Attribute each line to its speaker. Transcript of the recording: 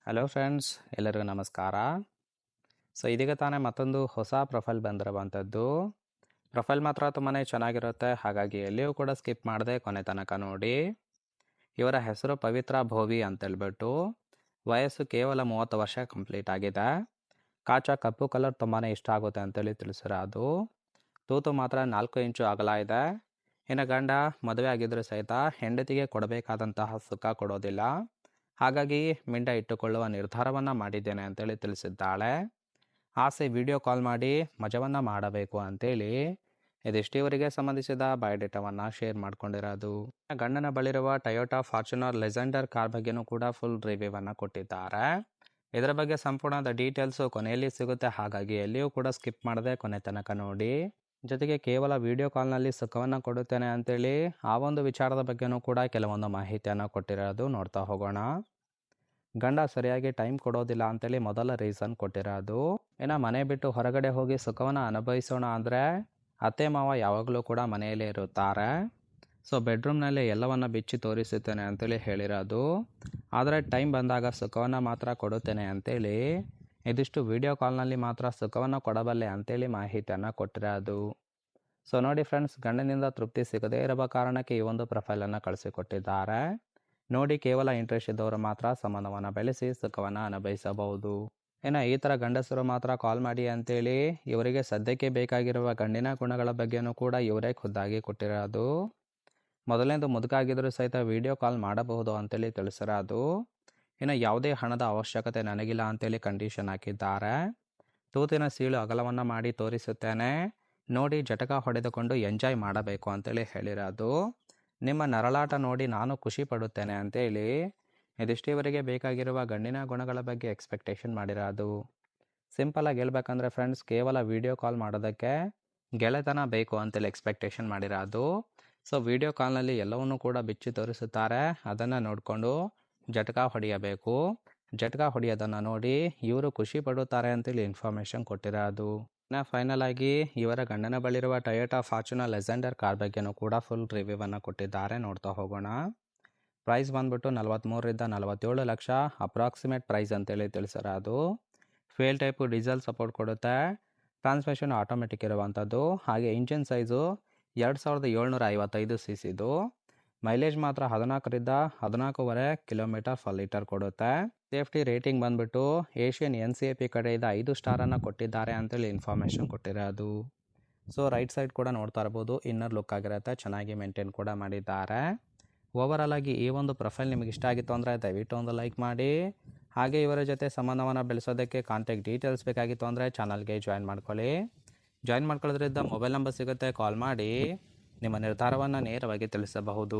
Speaker 1: Hello friends, ಎಲ್ಲರಿಗೂ ನಮಸ್ಕಾರ. ಇದೀಗ ತಾನೇ ಮತ್ತೊಂದು ಹೊಸ ಪ್ರೊಫೈಲ್ ಬಂದಿರುವಂಥದ್ದು. ಪ್ರೊಫೈಲ್ ಮಾತ್ರ ತುಂಬಾ ಚೆನ್ನಾಗಿರುತ್ತೆ, ಹಾಗಾಗಿ ಎಲ್ಲಿಯೂ ಕೂಡ ಸ್ಕಿಪ್ ಮಾಡದೆ ಕೊನೆ ತನಕ ನೋಡಿ. ಇವರ ಹೆಸರು ಪವಿತ್ರ ಭೋವಿ ಅಂತೇಳ್ಬಿಟ್ಟು. ವಯಸ್ಸು ಕೇವಲ 30 ವರ್ಷ ಕಂಪ್ಲೀಟ್ ಆಗಿದೆ. ಕಾಚಾ ಕಪ್ಪು ಕಲರ್ ತುಂಬಾ ಇಷ್ಟ ಆಗುತ್ತೆ ಅಂತೇಳಿ ತಿಳಿಸಿರೋದು. ತೂತು ಮಾತ್ರ 4 ಇಂಚು ಅಗಲ ಇದೆ. ಇನ್ನು ಗಂಡ ಮದುವೆ ಆಗಿದ್ರೂ ಸಹಿತ ಹೆಂಡತಿಗೆ ಕೊಡಬೇಕಾದಂತಹ ಸುಖ ಕೊಡೋದಿಲ್ಲ, ಹಾಗಾಗಿ ಮಿಂಡ ಇಟ್ಟುಕೊಳ್ಳುವ ನಿರ್ಧಾರವನ್ನು ಮಾಡಿದ್ದೇನೆ ಅಂತೇಳಿ ತಿಳಿಸಿದ್ದಾಳೆ. ಆಸೆ ವಿಡಿಯೋ ಕಾಲ್ ಮಾಡಿ ಮಜವನ್ನು ಮಾಡಬೇಕು ಅಂತೇಳಿ ಇದಿಷ್ಟು ಇವರಿಗೆ ಸಂಬಂಧಿಸಿದ ಬಯೋಡೇಟಾವನ್ನು ಶೇರ್ ಮಾಡ್ಕೊಂಡಿರೋದು. ಗಂಡನ ಬಳಿರುವ ಟೊಯೋಟಾ ಫಾರ್ಚುನರ್ ಲೆಜೆಂಡರ್ ಕಾರ್ ಬಗ್ಗೆನೂ ಕೂಡ ಫುಲ್ ರಿವ್ಯೂವನ್ನು ಕೊಟ್ಟಿದ್ದಾರೆ. ಇದರ ಬಗ್ಗೆ ಸಂಪೂರ್ಣದ ಡೀಟೇಲ್ಸು ಕೊನೆಯಲ್ಲಿ ಸಿಗುತ್ತೆ, ಹಾಗಾಗಿ ಎಲ್ಲಿಯೂ ಕೂಡ ಸ್ಕಿಪ್ ಮಾಡದೆ ಕೊನೆ ತನಕ ನೋಡಿ. ಜೊತೆಗೆ ಕೇವಲ ವಿಡಿಯೋ ಕಾಲ್ನಲ್ಲಿ ಸುಖವನ್ನು ಕೊಡುತ್ತೇನೆ ಅಂತೇಳಿ ಆ ಒಂದು ವಿಚಾರದ ಬಗ್ಗೆನೂ ಕೂಡ ಕೆಲವೊಂದು ಮಾಹಿತಿಯನ್ನು ಕೊಟ್ಟಿರೋದು. ನೋಡ್ತಾ ಹೋಗೋಣ. ಗಂಡ ಸರಿಯಾಗಿ ಟೈಮ್ ಕೊಡೋದಿಲ್ಲ ಅಂತೇಳಿ ಮೊದಲ ರೀಸನ್ ಕೊಟ್ಟಿರೋದು. ಇನ್ನು ಮನೆ ಬಿಟ್ಟು ಹೊರಗಡೆ ಹೋಗಿ ಸುಖವನ್ನು ಅನುಭವಿಸೋಣ ಅಂದರೆ ಅತ್ತೆ ಮಾವ ಯಾವಾಗಲೂ ಕೂಡ ಮನೆಯಲ್ಲೇ ಇರುತ್ತಾರೆ. ಬೆಡ್ರೂಮ್ನಲ್ಲಿ ಎಲ್ಲವನ್ನ ಬಿಚ್ಚಿ ತೋರಿಸುತ್ತೇನೆ ಅಂತೇಳಿ ಹೇಳಿರೋದು. ಆದರೆ ಟೈಮ್ ಬಂದಾಗ ಸುಖವನ್ನು ಮಾತ್ರ ಕೊಡುತ್ತೇನೆ ಅಂತೇಳಿ ಇದಿಷ್ಟು ವಿಡಿಯೋ ಕಾಲ್ನಲ್ಲಿ ಮಾತ್ರ ಸುಖವನ್ನು ಕೊಡಬಲ್ಲೆ ಅಂತೇಳಿ ಮಾಹಿತಿಯನ್ನು ಕೊಟ್ಟಿರೋದು. ನೋಡಿ ಫ್ರೆಂಡ್ಸ್, ಗಂಡನಿಂದ ತೃಪ್ತಿ ಸಿಗದೇ ಇರುವ ಕಾರಣಕ್ಕೆ ಈ ಒಂದು ಪ್ರೊಫೈಲನ್ನು ಕಳಿಸಿಕೊಟ್ಟಿದ್ದಾರೆ. ನೋಡಿ, ಕೇವಲ ಇಂಟ್ರೆಸ್ಟ್ ಇದ್ದವರು ಮಾತ್ರ ಸಂಬಂಧವನ್ನು ಬೆಳೆಸಿ ಸುಖವನ್ನು ಅನುಭವಿಸಬಹುದು. ಇನ್ನು ಈ ಥರ ಗಂಡಸರು ಮಾತ್ರ ಕಾಲ್ ಮಾಡಿ ಅಂತೇಳಿ ಇವರಿಗೆ ಸದ್ಯಕ್ಕೆ ಬೇಕಾಗಿರುವ ಗಂಡಿನ ಗುಣಗಳ ಬಗ್ಗೆನೂ ಕೂಡ ಇವರೇ ಖುದ್ದಾಗಿ ಕೊಟ್ಟಿರೋದು. ಮೊದಲನೇದು, ಮುದುಕಾಗಿದ್ದರೂ ಸಹಿತ ವಿಡಿಯೋ ಕಾಲ್ ಮಾಡಬಹುದು ಅಂತೇಳಿ ತಿಳಿಸಿರೋದು. ಇನ್ನು ಯಾವುದೇ ಹಣದ ಅವಶ್ಯಕತೆ ನನಗಿಲ್ಲ ಅಂತೇಳಿ ಕಂಡೀಷನ್ ಹಾಕಿದ್ದಾರೆ. ತೂತಿನ ಸೀಳು ಅಗಲವನ್ನು ಮಾಡಿ ತೋರಿಸುತ್ತೇನೆ, ನೋಡಿ ಜಟಕ ಹೊಡೆದುಕೊಂಡು ಎಂಜಾಯ್ ಮಾಡಬೇಕು ಅಂತೇಳಿ ಹೇಳಿರೋದು. ನಿಮ್ಮ ನರಳಾಟ ನೋಡಿ ನಾನು ಖುಷಿ ಪಡುತ್ತೇನೆ ಅಂತೇಳಿ ಇದಿಷ್ಟು ಇವರಿಗೆ ಬೇಕಾಗಿರುವ ಗಂಡಿನ ಗುಣಗಳ ಬಗ್ಗೆ ಎಕ್ಸ್ಪೆಕ್ಟೇಷನ್ ಮಾಡಿರೋದು. ಸಿಂಪಲಾಗಿ ಹೇಳ್ಬೇಕಂದ್ರೆ ಫ್ರೆಂಡ್ಸ್, ಕೇವಲ ವಿಡಿಯೋ ಕಾಲ್ ಮಾಡೋದಕ್ಕೆ ಗೆಳೆತನ ಬೇಕು ಅಂತೇಳಿ ಎಕ್ಸ್ಪೆಕ್ಟೇಷನ್ ಮಾಡಿರೋದು. ವಿಡಿಯೋ ಕಾಲ್ನಲ್ಲಿ ಎಲ್ಲವನ್ನೂ ಕೂಡ ಬಿಚ್ಚಿ ತೋರಿಸುತ್ತಾರೆ, ಅದನ್ನು ನೋಡಿಕೊಂಡು ಜಟಕ ಹೊಡೆಯಬೇಕು. ಜಟಕ ಹೊಡೆಯೋದನ್ನು ನೋಡಿ ಇವರು ಖುಷಿ ಪಡುತ್ತಾರೆ ಅಂತೇಳಿ ಇನ್ಫಾರ್ಮೇಷನ್ ಕೊಟ್ಟಿರೋದು. ಇನ್ನು ಫೈನಲ್ ಆಗಿ ಇವರ ಗಂಡನ ಬಳಿರುವ ಟೊಯೋಟಾ ಫಾರ್ಚುನರ್ ಲೆಜೆಂಡರ್ ಕಾರ್ ಬಗ್ಗೆನೂ ಕೂಡ ಫುಲ್ ರಿವ್ಯೂವನ್ನು ಕೊಟ್ಟಿದ್ದಾರೆ. ನೋಡ್ತಾ ಹೋಗೋಣ. ಪ್ರೈಸ್ ಬಂದ್ಬಿಟ್ಟು 43 ರಿಂದ 47 ಲಕ್ಷ ಅಪ್ರಾಕ್ಸಿಮೇಟ್ ಪ್ರೈಸ್ ಅಂತೇಳಿ ತಿಳಿಸಿರೋದು. ಫ್ಯೂಯಲ್ ಟೈಪು ಡೀಸೆಲ್ ಸಪೋರ್ಟ್ ಕೊಡುತ್ತೆ. ಟ್ರಾನ್ಸ್ಮಿಷನ್ ಆಟೋಮೆಟಿಕ್ ಇರುವಂಥದ್ದು. ಹಾಗೆ ಇಂಜಿನ್ ಸೈಜು 2755 cc. ಮೈಲೇಜ್ ಮಾತ್ರ 14 ರಿಂದ 14.5 ಕಿಲೋಮೀಟರ್ ಪರ್ ಲೀಟರ್ ಕೊಡುತ್ತೆ. ಸೇಫ್ಟಿ ರೇಟಿಂಗ್ ಬಂದ್ಬಿಟ್ಟು ಏಷ್ಯನ್ NCAP ಕಡೆಯಿಂದ 5 ಸ್ಟಾರನ್ನು ಕೊಟ್ಟಿದ್ದಾರೆ ಅಂತೇಳಿ ಇನ್ಫಾರ್ಮೇಷನ್ ಕೊಟ್ಟಿರೋದು. ರೈಟ್ ಸೈಡ್ ಕೂಡ ನೋಡ್ತಾ ಇರ್ಬೋದು, ಇನ್ನರ್ ಲುಕ್ ಆಗಿರುತ್ತೆ, ಚೆನ್ನಾಗಿ ಮೇಂಟೈನ್ ಕೂಡ ಮಾಡಿದ್ದಾರೆ. ಓವರಾಲ್ ಆಗಿ ಈ ಒಂದು ಪ್ರೊಫೈಲ್ ನಿಮಗೆ ಇಷ್ಟ ಆಗಿತ್ತು ಅಂದರೆ ದಯವಿಟ್ಟು ಒಂದು ಲೈಕ್ ಮಾಡಿ. ಹಾಗೆ ಇವರ ಜೊತೆ ಸಂಬಂಧವನ್ನು ಬೆಳೆಸೋದಕ್ಕೆ ಕಾಂಟ್ಯಾಕ್ಟ್ ಡೀಟೇಲ್ಸ್ ಬೇಕಾಗಿತ್ತು ಅಂದರೆ ಚಾನಲ್ಗೆ ಜಾಯಿನ್ ಮಾಡ್ಕೊಳ್ಳಿ. ಜಾಯಿನ್ ಮಾಡ್ಕೊಳ್ಳೋದ್ರಿಂದ ಮೊಬೈಲ್ ನಂಬರ್ ಸಿಗುತ್ತೆ, ಕಾಲ್ ಮಾಡಿ ನಿಮ್ಮ ನಿರ್ಧಾರವನ್ನು ನೇರವಾಗಿ ತಿಳಿಸಬಹುದು.